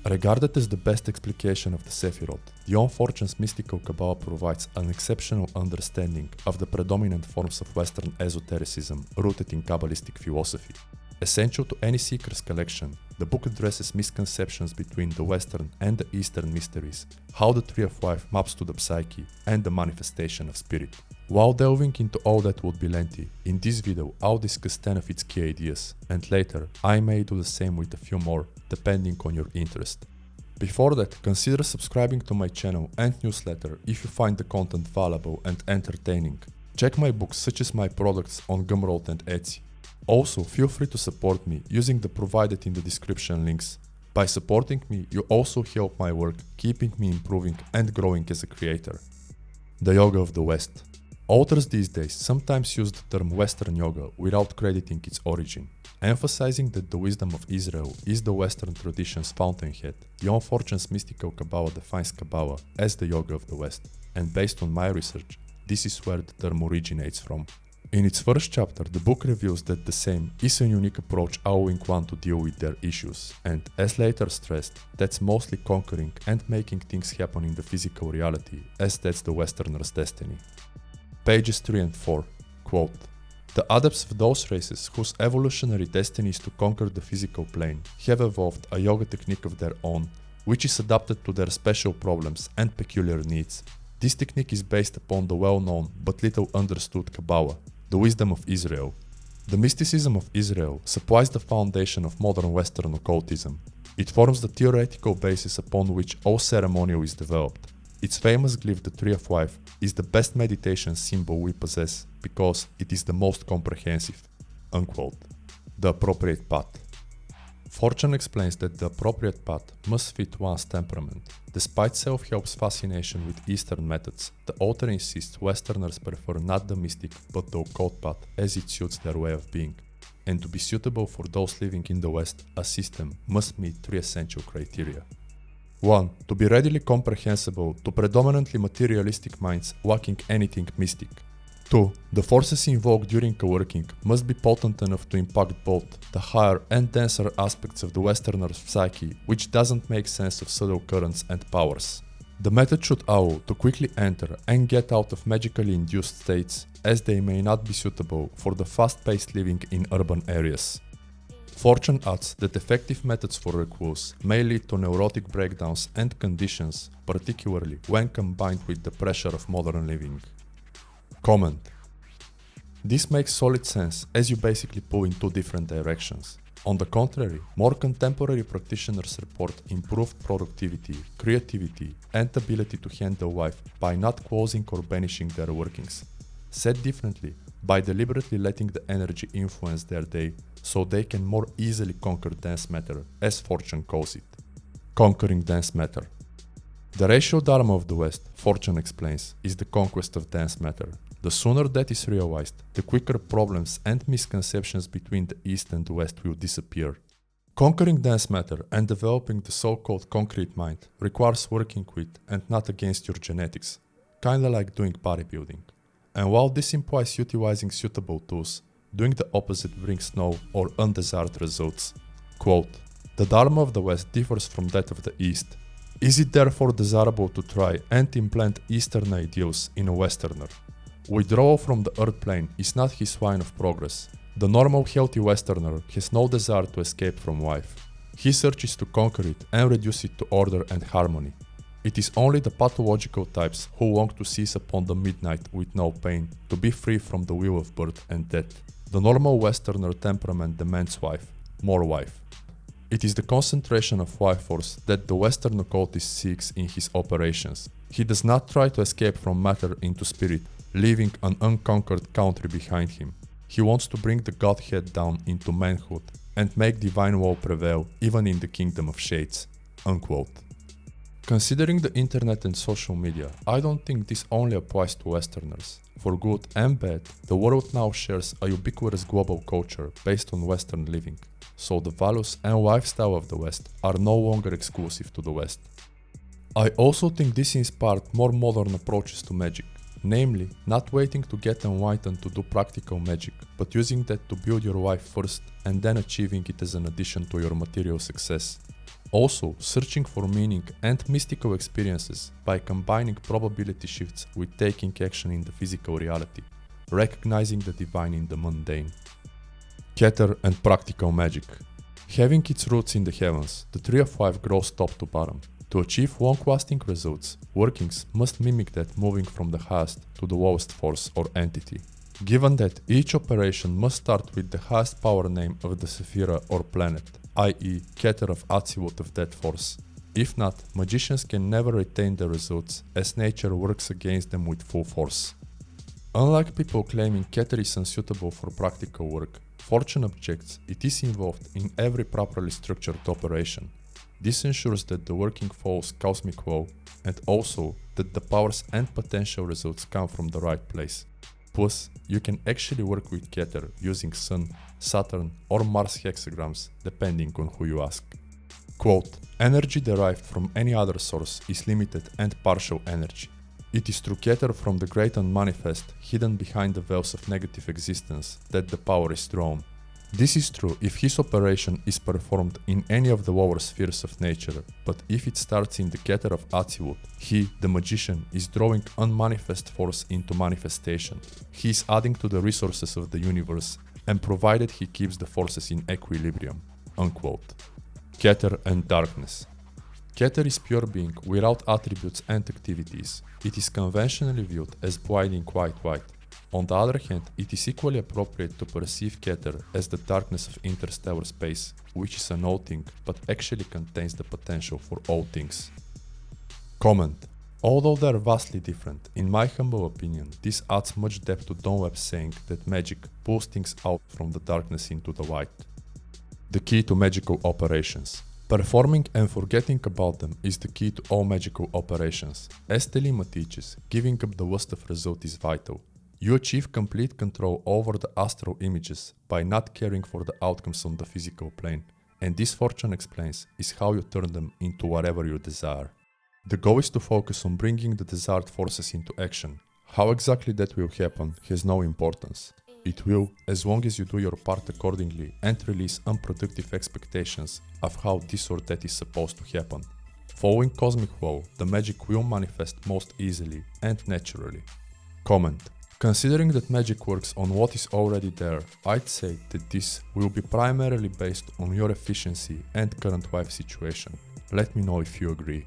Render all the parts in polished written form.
Regarded as the best explication of the Sephiroth, Dion Fortune's Mystical Qabalah provides an exceptional understanding of the predominant forms of Western Esotericism rooted in Qabalistic philosophy. Essential to any seeker's collection, the book addresses misconceptions between the Western and the Eastern mysteries, how the Tree of Life maps to the psyche, and the manifestation of spirit. While delving into all that would be lengthy, in this video I'll discuss 10 of its key ideas, and later I may do the same with a few more, depending on your interest. Before that, consider subscribing to my channel and newsletter if you find the content valuable and entertaining. Check my books such as my products on Gumroad and Etsy. Also, feel free to support me using the provided in the description links. By supporting me, you also help my work, keeping me improving and growing as a creator. The Yoga of the West. Authors these days sometimes use the term Western Yoga without crediting its origin. Emphasizing that the wisdom of Israel is the Western tradition's fountainhead, Dion Fortune's Mystical Qabalah defines Qabbalah as the Yoga of the West, and based on my research, this is where the term originates from. In its first chapter, the book reveals that the same is a unique approach allowing one to deal with their issues, and, as later stressed, that's mostly conquering and making things happen in the physical reality, as that's the Westerner's destiny. Pages 3 and 4, quote, "The adepts of those races whose evolutionary destiny is to conquer the physical plane have evolved a yoga technique of their own, which is adapted to their special problems and peculiar needs. This technique is based upon the well-known but little understood Qabbalah, the wisdom of Israel. The mysticism of Israel supplies the foundation of modern Western occultism. It forms the theoretical basis upon which all ceremonial is developed. Its famous glyph, the Tree of Life, is the best meditation symbol we possess because it is the most comprehensive." Unquote. The appropriate path. Fortune explains that the appropriate path must fit one's temperament. Despite self-help's fascination with Eastern methods, the author insists Westerners prefer not the mystic but the occult path as it suits their way of being. And to be suitable for those living in the West, a system must meet 3 essential criteria. 1. To be readily comprehensible to predominantly materialistic minds lacking anything mystic. 2. The forces invoked during a working must be potent enough to impact both the higher and denser aspects of the Westerner's psyche, which doesn't make sense of subtle currents and powers. The method should allow to quickly enter and get out of magically induced states, as they may not be suitable for the fast-paced living in urban areas. Fortune adds that effective methods for recluse may lead to neurotic breakdowns and conditions, particularly when combined with the pressure of modern living. Comment. This makes solid sense as you basically pull in 2 different directions. On the contrary, more contemporary practitioners report improved productivity, creativity, and ability to handle life by not closing or banishing their workings. Said differently, by deliberately letting the energy influence their day so they can more easily conquer dense matter, as Fortune calls it. Conquering dense matter. The racial dharma of the West, Fortune explains, is the conquest of dense matter. The sooner that is realized, the quicker problems and misconceptions between the East and the West will disappear. Conquering dense matter and developing the so-called concrete mind requires working with and not against your genetics, kinda like doing bodybuilding. And while this implies utilizing suitable tools, doing the opposite brings no or undesired results. Quote, "The Dharma of the West differs from that of the East. Is it therefore desirable to try and implant Eastern ideals in a Westerner? Withdrawal from the earth plane is not his line of progress. The normal healthy Westerner has no desire to escape from life. He searches to conquer it and reduce it to order and harmony. It is only the pathological types who long to seize upon the midnight with no pain, to be free from the wheel of birth and death. The normal Westerner temperament demands life, more life. It is the concentration of life force that the Western occultist seeks in his operations. He does not try to escape from matter into spirit, leaving an unconquered country behind him. He wants to bring the Godhead down into manhood and make divine law prevail even in the kingdom of shades." Unquote. Considering the internet and social media, I don't think this only applies to Westerners. For good and bad, the world now shares a ubiquitous global culture based on Western living, so the values and lifestyle of the West are no longer exclusive to the West. I also think this inspired more modern approaches to magic, namely, not waiting to get enlightened to do practical magic, but using that to build your life first and then achieving it as an addition to your material success. Also, searching for meaning and mystical experiences by combining probability shifts with taking action in the physical reality, recognizing the divine in the mundane. Kether and practical magic. Having its roots in the heavens, the Tree of Life grows top to bottom. To achieve long-lasting results, workings must mimic that, moving from the highest to the lowest force or entity. Given that each operation must start with the highest power name of the Sephira or planet, i.e. Kether of Atzilut of that force. If not, magicians can never retain the results, as nature works against them with full force. Unlike people claiming Kether is unsuitable for practical work, Fortune objects it is involved in every properly structured operation. This ensures that the working follows cosmic law, and also that the powers and potential results come from the right place. Plus, you can actually work with Kether using Sun, Saturn or Mars hexagrams, depending on who you ask. Quote, energy derived from any other source is limited and partial energy. It is through Kether from the great unmanifest, hidden behind the veils of negative existence, that the power is drawn. This is true if his operation is performed in any of the lower spheres of nature, but if it starts in the Kether of Atzilut, he, the magician, is drawing unmanifest force into manifestation. He is adding to the resources of the universe, and provided he keeps the forces in equilibrium. Unquote. Kether and Darkness. Kether is pure being without attributes and activities. It is conventionally viewed as blinding white light. On the other hand, it is equally appropriate to perceive Kether as the darkness of interstellar space, which is a no-thing, but actually contains the potential for all things. Comment. Although they are vastly different, in my humble opinion, this adds much depth to Don Webb's saying that magic pulls things out from the darkness into the light. The key to magical operations. Performing and forgetting about them is the key to all magical operations. As Telema teaches, giving up the lust of result is vital. You achieve complete control over the astral images by not caring for the outcomes on the physical plane, and this Fortune explains is how you turn them into whatever you desire. The goal is to focus on bringing the desired forces into action. How exactly that will happen has no importance. It will, as long as you do your part accordingly and release unproductive expectations of how this or that is supposed to happen. Following cosmic law, the magic will manifest most easily and naturally. Comment. Considering that magic works on what is already there, I'd say that this will be primarily based on your efficiency and current life situation. Let me know if you agree.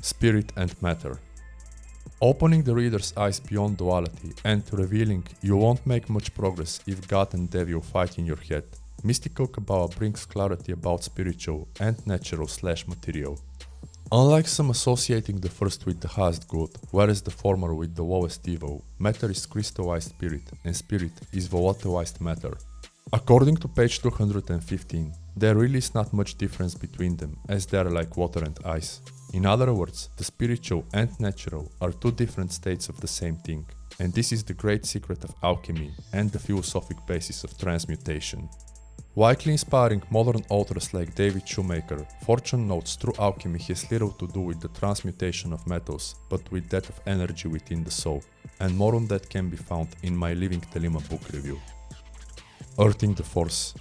Spirit and matter. Opening the reader's eyes beyond duality and revealing you won't make much progress if God and Devil fight in your head. Mystical Qabalah brings clarity about spiritual and natural/material. Unlike some associating the first with the highest good, whereas the former with the lowest evil, matter is crystallized spirit and spirit is volatilized matter. According to page 215, there really is not much difference between them, as they are like water and ice. In other words, the spiritual and natural are two different states of the same thing, and this is the great secret of alchemy and the philosophic basis of transmutation. Likely inspiring modern authors like David Shoemaker, Fortune notes true alchemy has little to do with the transmutation of metals, but with that of energy within the soul, and more on that can be found in my Living Telema book review. Earthing the Force.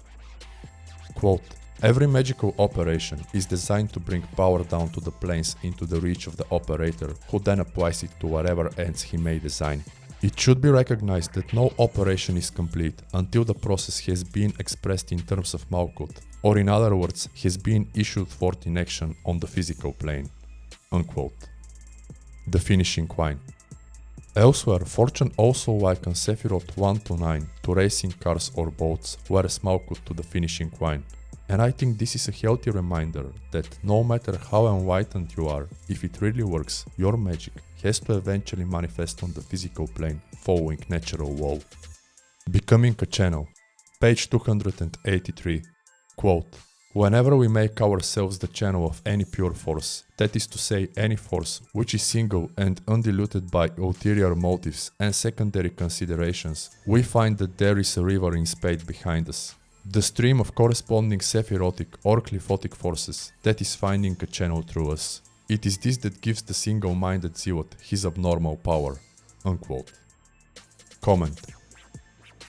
Quote, every magical operation is designed to bring power down to the planes into the reach of the operator, who then applies it to whatever ends he may design. It should be recognized that no operation is complete until the process has been expressed in terms of Malkuth, or in other words, has been issued forth in action on the physical plane. Unquote. The finishing line. Elsewhere, Fortune also likens Sephiroth 1 to 9 to racing cars or boats, whereas Malkuth to the finishing line. And I think this is a healthy reminder that no matter how enlightened you are, if it really works, your magic has to eventually manifest on the physical plane, following natural law. Becoming a channel. Page 283. Quote, whenever we make ourselves the channel of any pure force, that is to say any force which is single and undiluted by ulterior motives and secondary considerations, we find that there is a river in spate behind us. The stream of corresponding Sephirothic or Qliphothic forces that is finding a channel through us. It is this that gives the single-minded zealot his abnormal power. Unquote. Comment.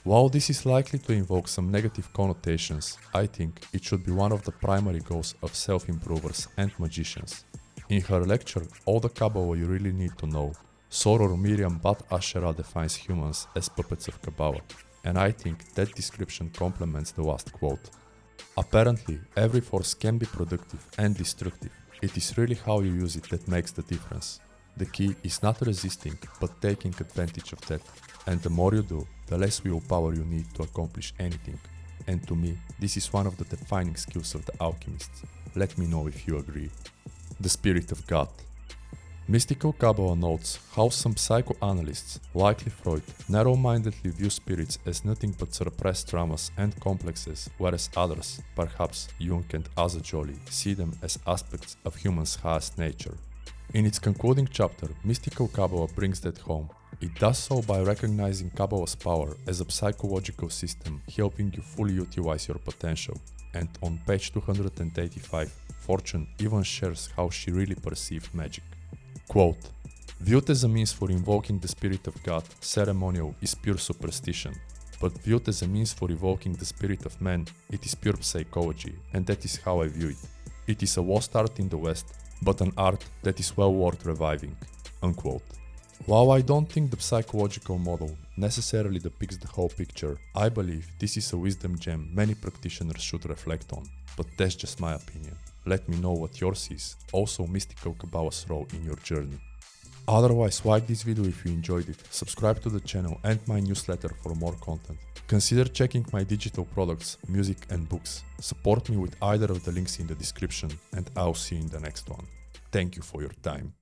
While this is likely to invoke some negative connotations, I think it should be one of the primary goals of self-improvers and magicians. In her lecture, All the Kabbalah You Really Need to Know, Soror Miriam Bat Asherah defines humans as puppets of Kabbalah, and I think that description complements the last quote. Apparently, every force can be productive and destructive. It is really how you use it that makes the difference. The key is not resisting, but taking advantage of that. And the more you do, the less willpower you need to accomplish anything. And to me, this is one of the defining skills of the alchemists. Let me know if you agree. The Spirit of God. Mystical Qabalah notes how some psychoanalysts, likely Freud, narrow-mindedly view spirits as nothing but suppressed traumas and complexes, whereas others, perhaps Jung and Azajoli, see them as aspects of humans' highest nature. In its concluding chapter, Mystical Qabalah brings that home. It does so by recognizing Kabbalah's power as a psychological system helping you fully utilize your potential. And on page 285, Fortune even shares how she really perceived magic. Quote, "Viewed as a means for invoking the spirit of God, ceremonial is pure superstition. But viewed as a means for evoking the spirit of man, it is pure psychology, and that is how I view it. It is a lost art in the West, but an art that is well worth reviving." Unquote. While I don't think the psychological model necessarily depicts the whole picture, I believe this is a wisdom gem many practitioners should reflect on, but that's just my opinion. Let me know what yours is, also Mystical Qabalah's role in your journey. Otherwise, like this video if you enjoyed it, subscribe to the channel and my newsletter for more content. Consider checking my digital products, music and books. Support me with either of the links in the description, and I'll see you in the next one. Thank you for your time.